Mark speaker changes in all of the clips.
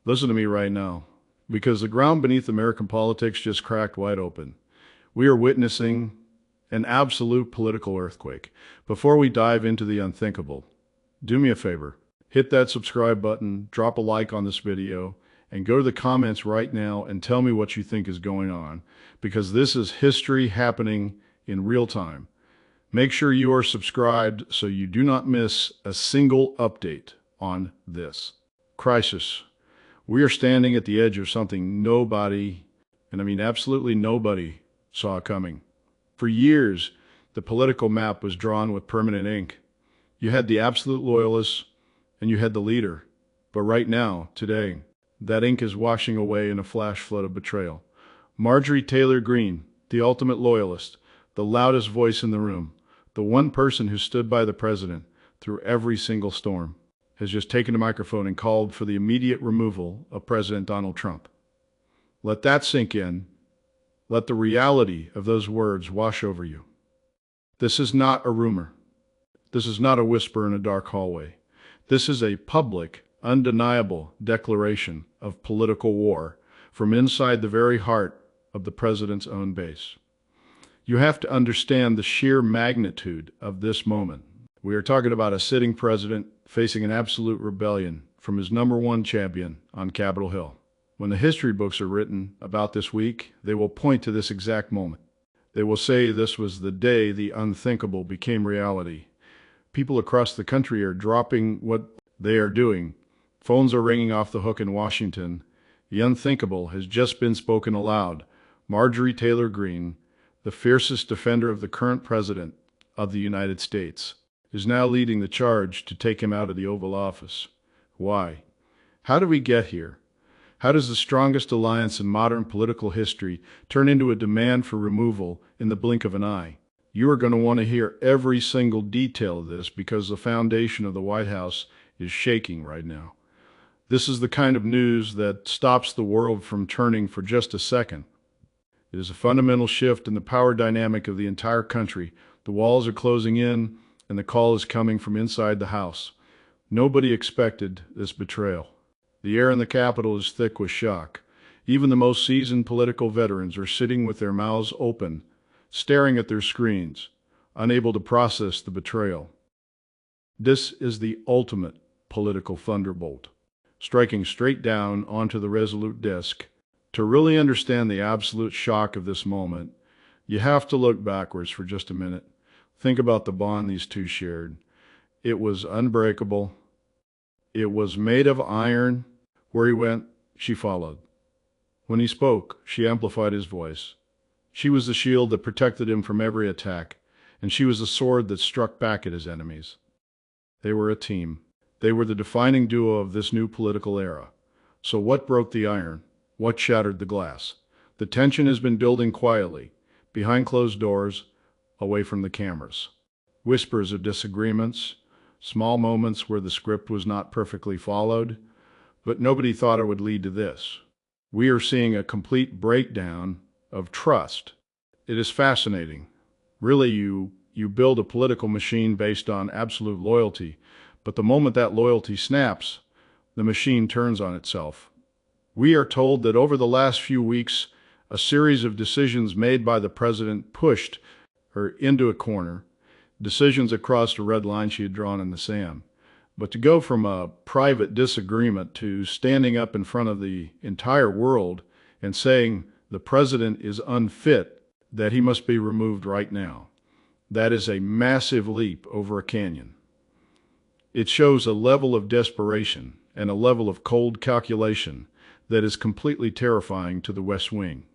Speaker 1: Listen to me right now, because the ground beneath American politics just cracked wide open. We are witnessing an absolute political earthquake. Before we dive into the unthinkable, do me a favor. Hit that subscribe button, drop a like on this video, and go to the comments right now and tell me what you think is going on, because this is history happening in real time. Make sure you are subscribed so you do not miss a single update on this crisis. We are standing at the edge of something nobody, and I mean absolutely nobody, saw coming. For years, the political map was drawn with permanent ink. You had the absolute loyalists, and you had the leader. But right now, today, that ink is washing away in a flash flood of betrayal. Marjorie Taylor Greene, the ultimate loyalist, the loudest voice in the room, the one person who stood by the president through every single storm, has just taken the microphone and called for the immediate removal of President Donald Trump. Let that sink in. Let the reality of those words wash over you. This is not a rumor. This is not a whisper in a dark hallway. This is a public, undeniable declaration of political war from inside the very heart of the president's own base. You have to understand the sheer magnitude of this moment. We are talking about a sitting president facing an absolute rebellion from his number one champion on Capitol Hill. When the history books are written about this week, they will point to this exact moment. They will say this was the day the unthinkable became reality. People across the country are dropping what they are doing. Phones are ringing off the hook in Washington. The unthinkable has just been spoken aloud. Marjorie Taylor Greene, the fiercest defender of the current president of the United States, is now leading the charge to take him out of the Oval Office. Why? How did we get here? How does the strongest alliance in modern political history turn into a demand for removal in the blink of an eye? You are going to want to hear every single detail of this because the foundation of the White House is shaking right now. This is the kind of news that stops the world from turning for just a second. It is a fundamental shift in the power dynamic of the entire country. The walls are closing in, and the call is coming from inside the House. Nobody expected this betrayal. The air in the Capitol is thick with shock. Even the most seasoned political veterans are sitting with their mouths open, staring at their screens, unable to process the betrayal. This is the ultimate political thunderbolt, striking straight down onto the resolute desk. To really understand the absolute shock of this moment, you have to look backwards for just a minute. Think about the bond these two shared. It was unbreakable. It was made of iron. Where he went, she followed. When he spoke, she amplified his voice. She was the shield that protected him from every attack, and she was the sword that struck back at his enemies. They were a team. They were the defining duo of this new political era. So what broke the iron? What shattered the glass? The tension has been building quietly, behind closed doors, away from the cameras. Whispers of disagreements, small moments where the script was not perfectly followed, but nobody thought it would lead to this. We are seeing a complete breakdown of trust. It is fascinating. Really, you build a political machine based on absolute loyalty, but the moment that loyalty snaps, the machine turns on itself. We are told that over the last few weeks, a series of decisions made by the president pushed her into a corner, decisions across the red line she had drawn in the sand. But to go from a private disagreement to standing up in front of the entire world and saying the president is unfit, that he must be removed right now, that is a massive leap over a canyon. It shows a level of desperation and a level of cold calculation that is completely terrifying to the West Wing.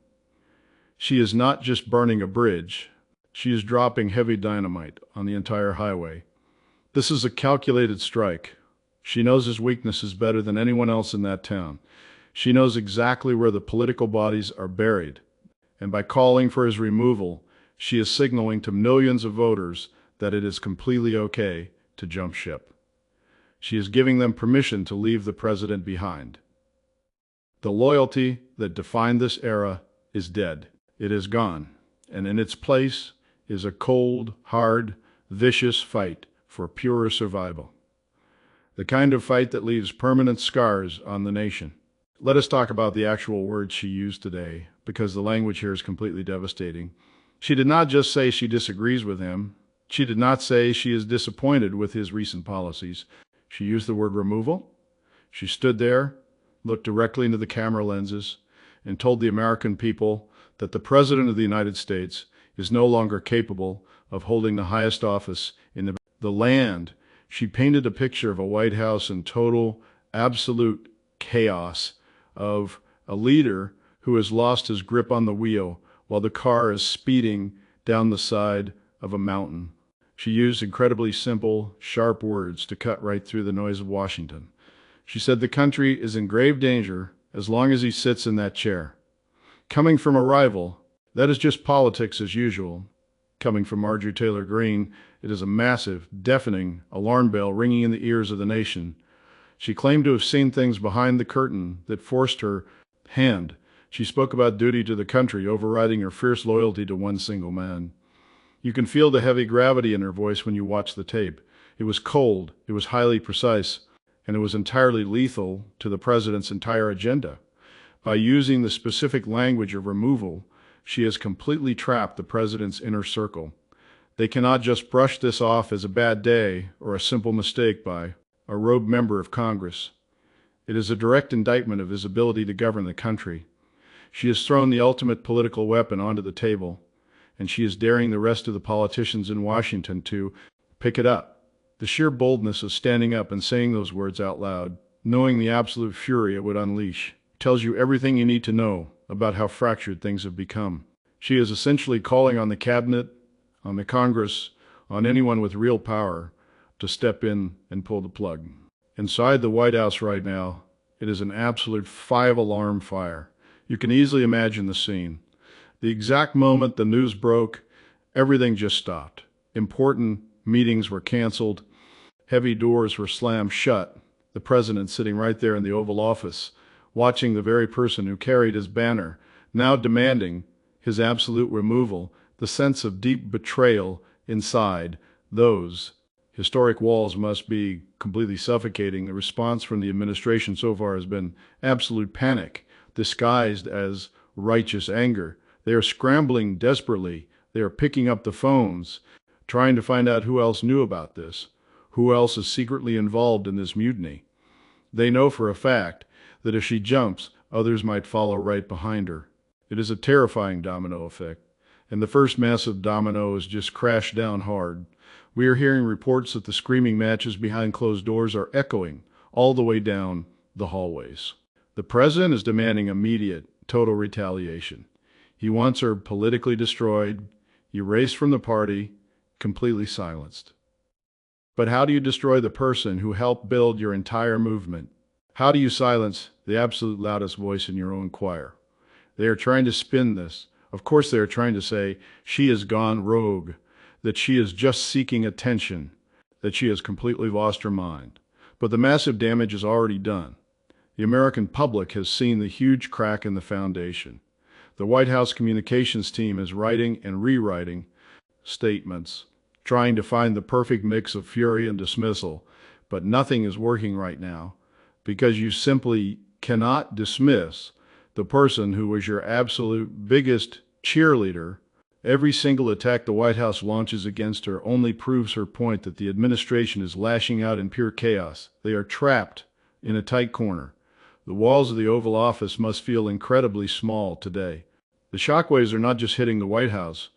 Speaker 1: She is not just burning a bridge, she is dropping heavy dynamite on the entire highway. This is a calculated strike. She knows his weaknesses better than anyone else in that town. She knows exactly where the political bodies are buried. And by calling for his removal, she is signaling to millions of voters that it is completely okay to jump ship. She is giving them permission to leave the president behind. The loyalty that defined this era is dead. It is gone. And in its place is a cold, hard, vicious fight for pure survival. The kind of fight that leaves permanent scars on the nation. Let us talk about the actual words she used today, because the language here is completely devastating. She did not just say she disagrees with him. She did not say she is disappointed with his recent policies. She used the word removal. She stood there, looked directly into the camera lenses, and told the American people that the President of the United States is no longer capable of holding the highest office in the land. She painted a picture of a White House in total, absolute chaos, of a leader who has lost his grip on the wheel while the car is speeding down the side of a mountain. She used incredibly simple, sharp words to cut right through the noise of Washington. She said the country is in grave danger as long as he sits in that chair. Coming from a rival, that is just politics as usual. Coming from Marjorie Taylor Greene, it is a massive, deafening alarm bell ringing in the ears of the nation. She claimed to have seen things behind the curtain that forced her hand. She spoke about duty to the country, overriding her fierce loyalty to one single man. You can feel the heavy gravity in her voice when you watch the tape. It was cold, it was highly precise, and it was entirely lethal to the president's entire agenda. By using the specific language of removal, she has completely trapped the president's inner circle. They cannot just brush this off as a bad day or a simple mistake by a rogue member of Congress. It is a direct indictment of his ability to govern the country. She has thrown the ultimate political weapon onto the table, and she is daring the rest of the politicians in Washington to pick it up. The sheer boldness of standing up and saying those words out loud, knowing the absolute fury it would unleash, tells you everything you need to know about how fractured things have become. She is essentially calling on the cabinet, on the Congress, on anyone with real power to step in and pull the plug. Inside the White House right now, it is an absolute 5-alarm fire. You can easily imagine the scene. The exact moment the news broke, everything just stopped. Important meetings were canceled. Heavy doors were slammed shut. The president sitting right there in the Oval Office, watching the very person who carried his banner, now demanding his absolute removal, the sense of deep betrayal inside those historic walls must be completely suffocating. The response from the administration so far has been absolute panic, disguised as righteous anger. They are scrambling desperately. They are picking up the phones, trying to find out who else knew about this, who else is secretly involved in this mutiny. They know for a fact that if she jumps, others might follow right behind her. It is a terrifying domino effect, and the first massive domino has just crashed down hard. We are hearing reports that the screaming matches behind closed doors are echoing all the way down the hallways. The president is demanding immediate, total retaliation. He wants her politically destroyed, erased from the party, completely silenced. But how do you destroy the person who helped build your entire movement? How do you silence the absolute loudest voice in your own choir? They are trying to spin this. Of course they are trying to say she has gone rogue, that she is just seeking attention, that she has completely lost her mind. But the massive damage is already done. The American public has seen the huge crack in the foundation. The White House communications team is writing and rewriting statements, trying to find the perfect mix of fury and dismissal, but nothing is working right now because you simply cannot dismiss the person who was your absolute biggest cheerleader. Every single attack the White House launches against her only proves her point that the administration is lashing out in pure chaos. They are trapped in a tight corner. The walls of the Oval Office must feel incredibly small today. The shockwaves are not just hitting the White House.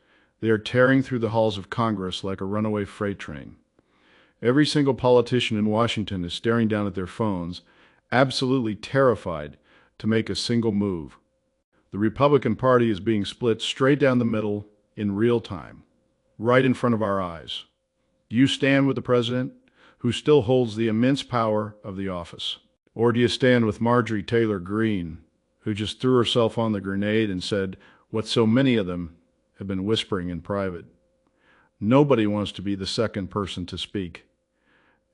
Speaker 1: They are tearing through the halls of Congress like a runaway freight train. Every single politician in Washington is staring down at their phones, absolutely terrified to make a single move. The Republican Party is being split straight down the middle in real time, right in front of our eyes. Do you stand with the president, who still holds the immense power of the office? Or do you stand with Marjorie Taylor Greene, who just threw herself on the grenade and said what so many of them have been whispering in private? Nobody wants to be the second person to speak.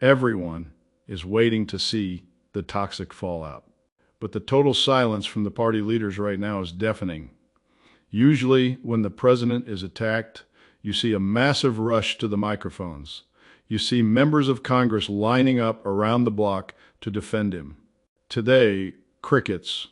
Speaker 1: Everyone is waiting to see the toxic fallout. But the total silence from the party leaders right now is deafening. Usually, when the president is attacked, you see a massive rush to the microphones. You see members of Congress lining up around the block to defend him. Today, Crickets,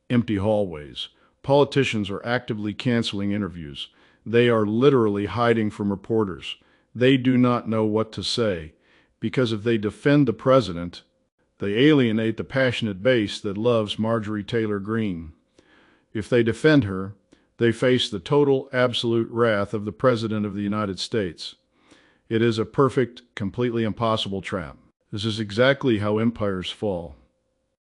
Speaker 1: empty hallways. Politicians are actively canceling interviews. They are literally hiding from reporters. They do not know what to say, because if they defend the president, they alienate the passionate base that loves Marjorie Taylor Greene. If they defend her, they face the total, absolute wrath of the President of the United States. It is a perfect, completely impossible trap. This is exactly how empires fall.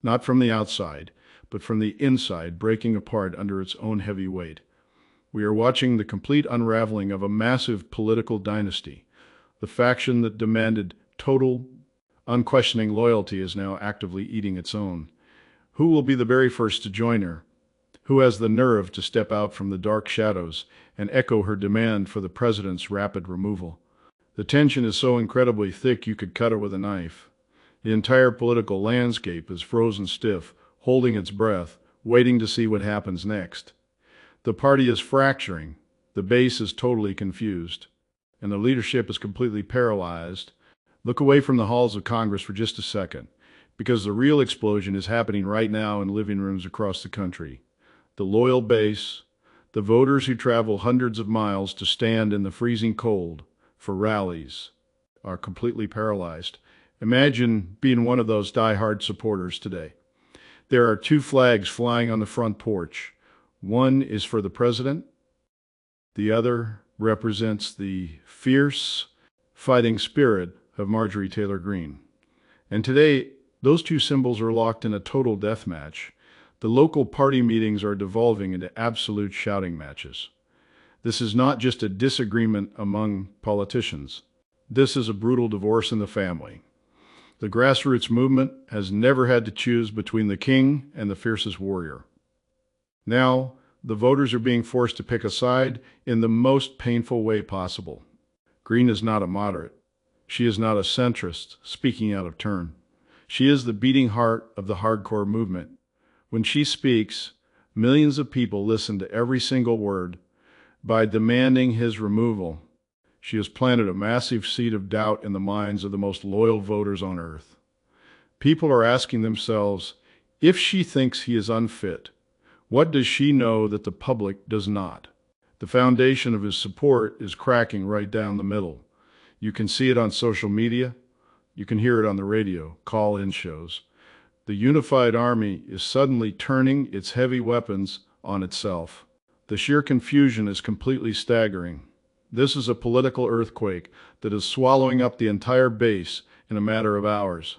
Speaker 1: Not from the outside, but from the inside, breaking apart under its own heavy weight. We are watching the complete unraveling of a massive political dynasty. The faction that demanded total, unquestioning loyalty is now actively eating its own. Who will be the very first to join her? Who has the nerve to step out from the dark shadows and echo her demand for the president's rapid removal? The tension is so incredibly thick you could cut it with a knife. The entire political landscape is frozen stiff, holding its breath, waiting to see what happens next. The party is fracturing, the base is totally confused, and the leadership is completely paralyzed. Look away from the halls of Congress for just a second, because the real explosion is happening right now in living rooms across the country. The loyal base, the voters who travel hundreds of miles to stand in the freezing cold for rallies, are completely paralyzed. Imagine being one of those die-hard supporters today. There are two flags flying on the front porch. One is for the president. The other represents the fierce fighting spirit of Marjorie Taylor Greene. And today, those two symbols are locked in a total death match. The local party meetings are devolving into absolute shouting matches. This is not just a disagreement among politicians. This is a brutal divorce in the family. The grassroots movement has never had to choose between the king and the fiercest warrior. Now, the voters are being forced to pick a side in the most painful way possible. Greene is not a moderate. She is not a centrist speaking out of turn. She is the beating heart of the hardcore movement. When she speaks, millions of people listen to every single word. By demanding his removal, she has planted a massive seed of doubt in the minds of the most loyal voters on earth. People are asking themselves, if she thinks he is unfit, what does she know that the public does not? The foundation of his support is cracking right down the middle. You can see it on social media. You can hear it on the radio, call-in shows. The unified army is suddenly turning its heavy weapons on itself. The sheer confusion is completely staggering. This is a political earthquake that is swallowing up the entire base in a matter of hours.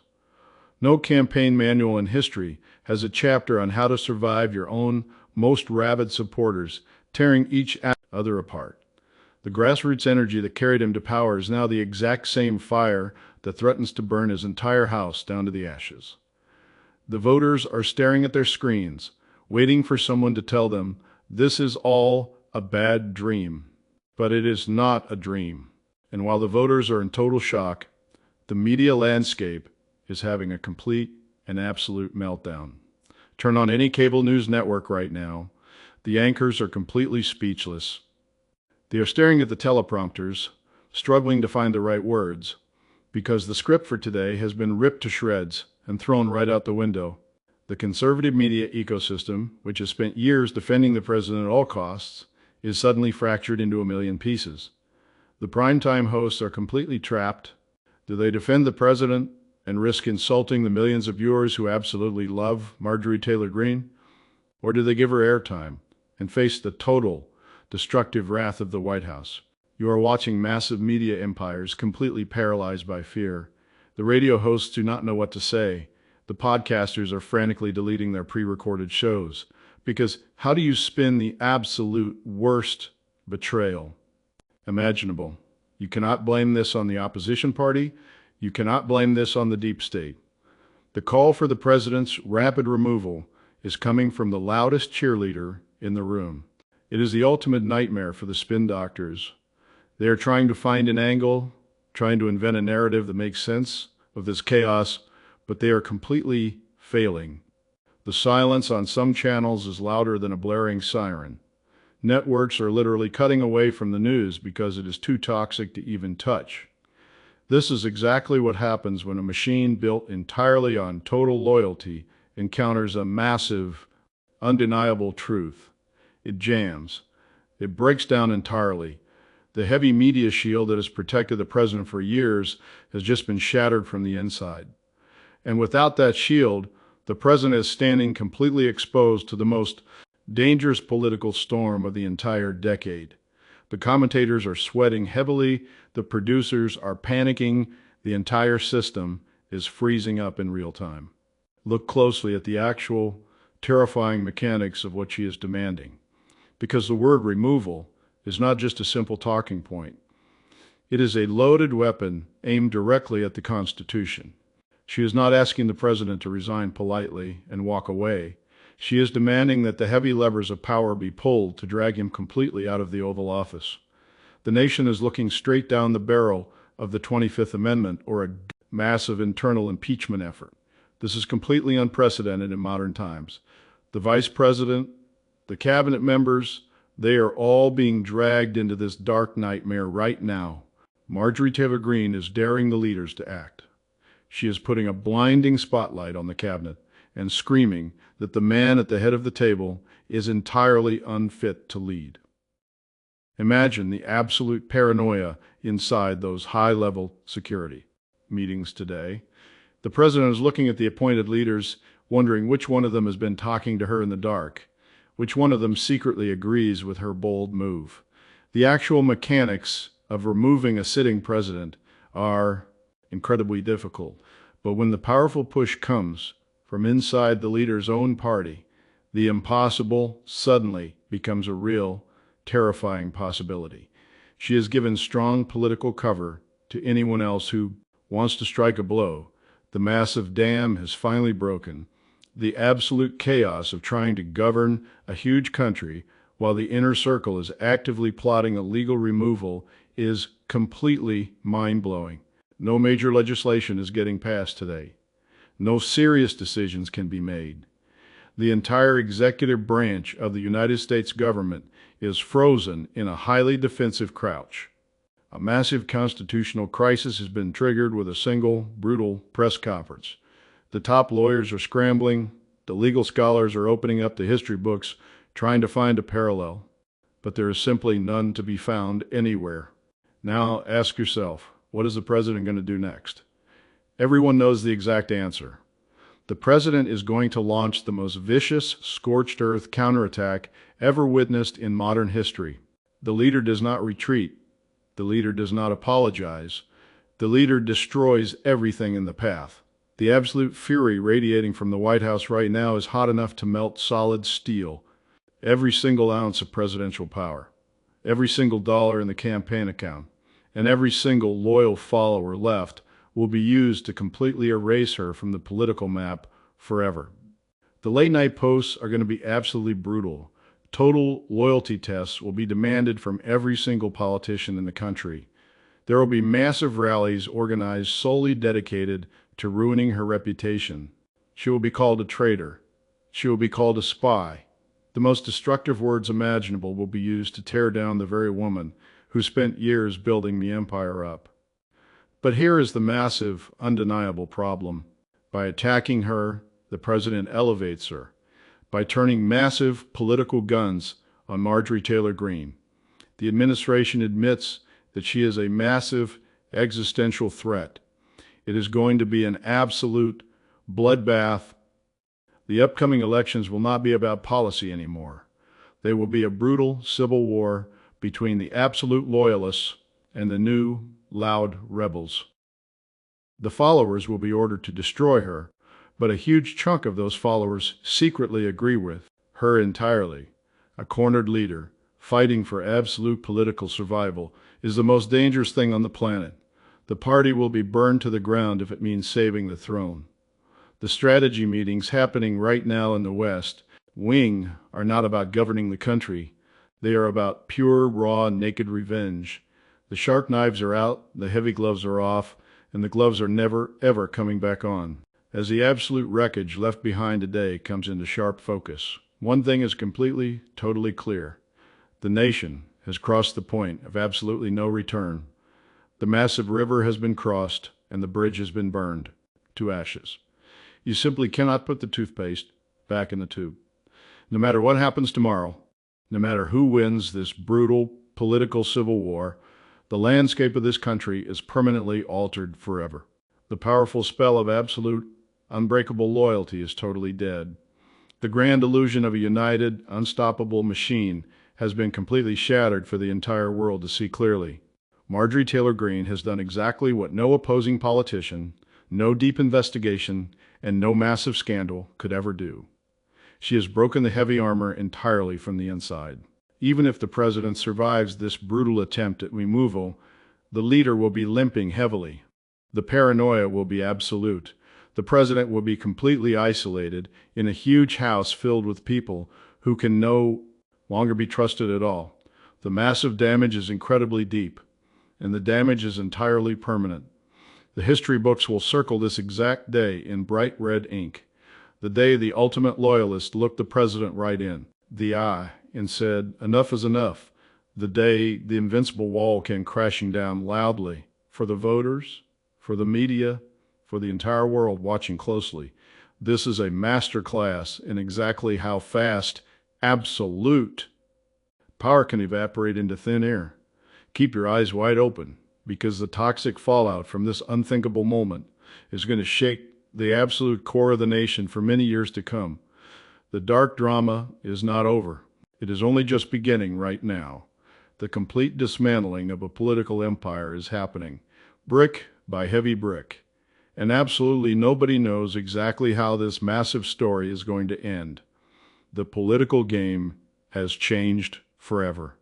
Speaker 1: No campaign manual in history has a chapter on how to survive your own most rabid supporters, tearing each other apart. The grassroots energy that carried him to power is now the exact same fire that threatens to burn his entire house down to the ashes. The voters are staring at their screens, waiting for someone to tell them this is all a bad dream. But it is not a dream. And while the voters are in total shock, the media landscape is having a complete and absolute meltdown. Turn on any cable news network right now. The anchors are completely speechless. They are staring at the teleprompters, struggling to find the right words, because the script for today has been ripped to shreds and thrown right out the window. The conservative media ecosystem, which has spent years defending the president at all costs, is suddenly fractured into a million pieces. The primetime hosts are completely trapped. Do they defend the president and risk insulting the millions of viewers who absolutely love Marjorie Taylor Greene? Or do they give her airtime and face the total, destructive wrath of the White House? You are watching massive media empires completely paralyzed by fear. The radio hosts do not know what to say. The podcasters are frantically deleting their pre-recorded shows. Because how do you spin the absolute worst betrayal imaginable? You cannot blame this on the opposition party. You cannot blame this on the deep state. The call for the president's rapid removal is coming from the loudest cheerleader in the room. It is the ultimate nightmare for the spin doctors. They are trying to find an angle, trying to invent a narrative that makes sense of this chaos, but they are completely failing. The silence on some channels is louder than a blaring siren. Networks are literally cutting away from the news because it is too toxic to even touch. This is exactly what happens when a machine built entirely on total loyalty encounters a massive, undeniable truth. It jams. It breaks down entirely. The heavy media shield that has protected the president for years has just been shattered from the inside. And without that shield, the president is standing completely exposed to the most dangerous political storm of the entire decade. The commentators are sweating heavily, the producers are panicking, the entire system is freezing up in real time. Look closely at the actual, terrifying mechanics of what she is demanding. Because the word removal is not just a simple talking point. It is a loaded weapon aimed directly at the Constitution. She is not asking the president to resign politely and walk away. She is demanding that the heavy levers of power be pulled to drag him completely out of the Oval Office. The nation is looking straight down the barrel of the 25th Amendment or a massive internal impeachment effort. This is completely unprecedented in modern times. The vice president, the cabinet members, they are all being dragged into this dark nightmare right now. Marjorie Taylor Greene is daring the leaders to act. She is putting a blinding spotlight on the cabinet and screaming that the man at the head of the table is entirely unfit to lead. Imagine the absolute paranoia inside those high-level security meetings today. The president is looking at the appointed leaders, wondering which one of them has been talking to her in the dark, which one of them secretly agrees with her bold move. The actual mechanics of removing a sitting president are incredibly difficult, but when the powerful push comes from inside the leader's own party, the impossible suddenly becomes a real, terrifying possibility. She has given strong political cover to anyone else who wants to strike a blow. The massive dam has finally broken. The absolute chaos of trying to govern a huge country while the inner circle is actively plotting a legal removal is completely mind-blowing. No major legislation is getting passed today. No serious decisions can be made. The entire executive branch of the United States government is frozen in a highly defensive crouch. A massive constitutional crisis has been triggered with a single, brutal press conference. The top lawyers are scrambling. The legal scholars are opening up the history books, trying to find a parallel. But there is simply none to be found anywhere. Now ask yourself, what is the president going to do next? Everyone knows the exact answer. The president is going to launch the most vicious, scorched earth counterattack ever witnessed in modern history. The leader does not retreat. The leader does not apologize. The leader destroys everything in the path. The absolute fury radiating from the White House right now is hot enough to melt solid steel. Every single ounce of presidential power, every single dollar in the campaign account, and every single loyal follower left will be used to completely erase her from the political map forever. The late-night posts are going to be absolutely brutal. Total loyalty tests will be demanded from every single politician in the country. There will be massive rallies organized solely dedicated to ruining her reputation. She will be called a traitor. She will be called a spy. The most destructive words imaginable will be used to tear down the very woman who spent years building the empire up. But here is the massive, undeniable problem. By attacking her, the president elevates her. By turning massive political guns on Marjorie Taylor Greene, the administration admits that she is a massive existential threat. It is going to be an absolute bloodbath. The upcoming elections will not be about policy anymore. They will be a brutal civil war between the absolute loyalists and the new, loud rebels. The followers will be ordered to destroy her, but a huge chunk of those followers secretly agree with her entirely. A cornered leader, fighting for absolute political survival, is the most dangerous thing on the planet. The party will be burned to the ground if it means saving the throne. The strategy meetings happening right now in the West Wing are not about governing the country. They are about pure, raw, naked revenge. The sharp knives are out, the heavy gloves are off, and the gloves are never, ever coming back on. As the absolute wreckage left behind today comes into sharp focus, one thing is completely, totally clear. The nation has crossed the point of absolutely no return. The massive river has been crossed, and the bridge has been burned to ashes. You simply cannot put the toothpaste back in the tube. No matter what happens tomorrow, no matter who wins this brutal political civil war, the landscape of this country is permanently altered forever. The powerful spell of absolute, unbreakable loyalty is totally dead. The grand illusion of a united, unstoppable machine has been completely shattered for the entire world to see clearly. Marjorie Taylor Greene has done exactly what no opposing politician, no deep investigation, and no massive scandal could ever do. She has broken the heavy armor entirely from the inside. Even if the president survives this brutal attempt at removal, the leader will be limping heavily. The paranoia will be absolute. The president will be completely isolated in a huge house filled with people who can no longer be trusted at all. The massive damage is incredibly deep, and the damage is entirely permanent. The history books will circle this exact day in bright red ink. The day the ultimate loyalist looked the president right in the eye and said, "Enough is enough." The day the invincible wall came crashing down loudly for the voters, for the media, for the entire world watching closely. This is a master class in exactly how fast absolute power can evaporate into thin air. Keep your eyes wide open, because the toxic fallout from this unthinkable moment is going to shake the absolute core of the nation for many years to come. The dark drama is not over. It is only just beginning right now. The complete dismantling of a political empire is happening, brick by heavy brick. And absolutely nobody knows exactly how this massive story is going to end. The political game has changed forever.